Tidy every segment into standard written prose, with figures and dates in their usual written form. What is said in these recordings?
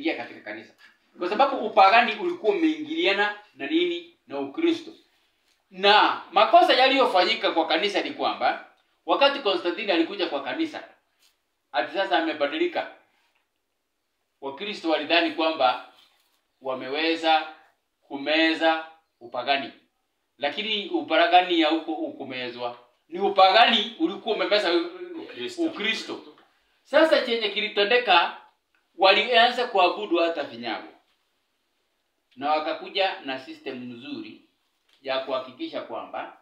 wameingia katika kanisa. Kwa sababu upagani ulikuwa umeingiliana na nini? Na Ukristo. Na makosa yaliyofanyika kwa kanisa ni kwamba wakati Konstantini alikuja kwa kanisa, ati sasa amebadilika. Wakristo walidhani kwamba wameweza kumeza upagani. Lakini upagani ya huko ukumezwa. Ni upagani ulikuwa umemeza Ukristo. Sasa chenye kilitendeka, walianza kuabudu hata vinyago. Na wakakuja na system nzuri ya kuhakikisha kwamba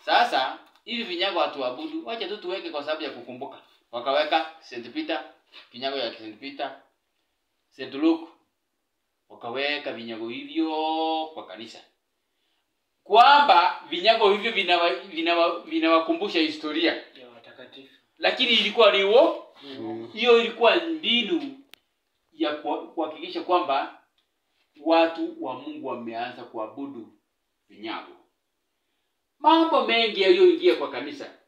sasa hivi vinyago hatuabudu, wacha tu tuweke kwa sababu ya kukumbuka. Wakaweka St. Peter, vinyago ya St. Peter, St. Luke, wakaweka vinyago hivyo kwa kanisa. Kwamba vinyago hivyo vinawakumbusha historia ya watakatifu. Lakini ilikuwa ni hiyo ilikuwa mbinu ya kuhakikisha kwamba watu wa Mungu wameanza kuabudu vinyago. Mambo mengi yaliyoingia kwa kanisa.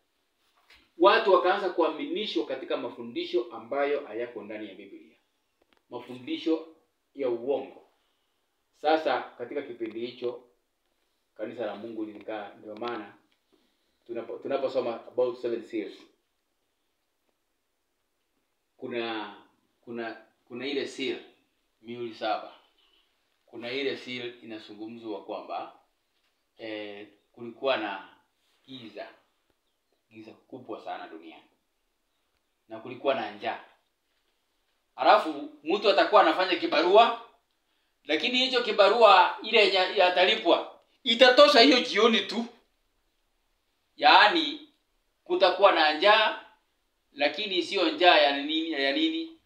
Watu wakaanza kuaminishwa katika mafundisho ambayo hayako ndani ya Biblia. Mafundisho ya uongo. Sasa katika kipindi hicho kanisa la Mungu lilikaa, ndio maana tunaposoma about 7 seals. Kuna ile seal mihuri 7. Kuna ile seal inazungumzwa kwamba kulikuwa na giza kubwa sana duniani. Na kulikuwa na njaa. Alafu mtu atakuwa anafanya kibarua, lakini hicho kibarua ile yatalipwa itatosha hiyo jioni tu. Yaani kutakuwa na njaa, lakini sio njaa ya nini?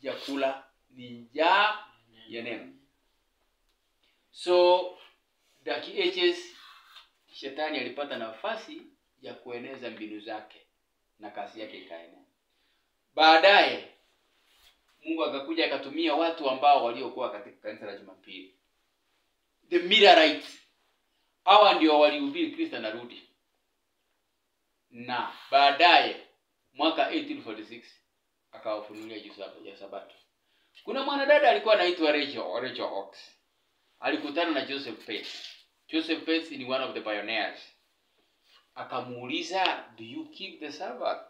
Ya kula, ni njaa ya neno. So Dark Ages, shetani alipata nafasi ya kueneza mbinu zake na kazi yake ikaenea. Baadaye Mungu akakuja akatumia watu ambao waliokuwa katika kanisa la Jumapili, the Millerites. Hawa ndio walihubiri Kristo anarudi. Na baadaye mwaka 1846 akawafunulia juu ya Sabato. Kuna mwanadada alikuwa anaitwa Rachel Oakes. Alikutana na Joseph Page. Joseph Page ni one of the pioneers. Akamuuliza, do you keep the Sabbath?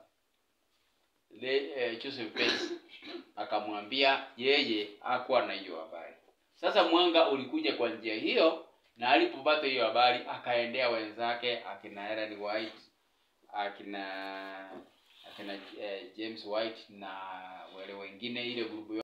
Joseph Page akamwambia yeye hakuwa na hiyo habari. Sasa mwanga ulikuja kwa njia hiyo, na alipopata hiyo habari akaendea wenzake akina Ellen White, akina James White na wale wengine, ile grupu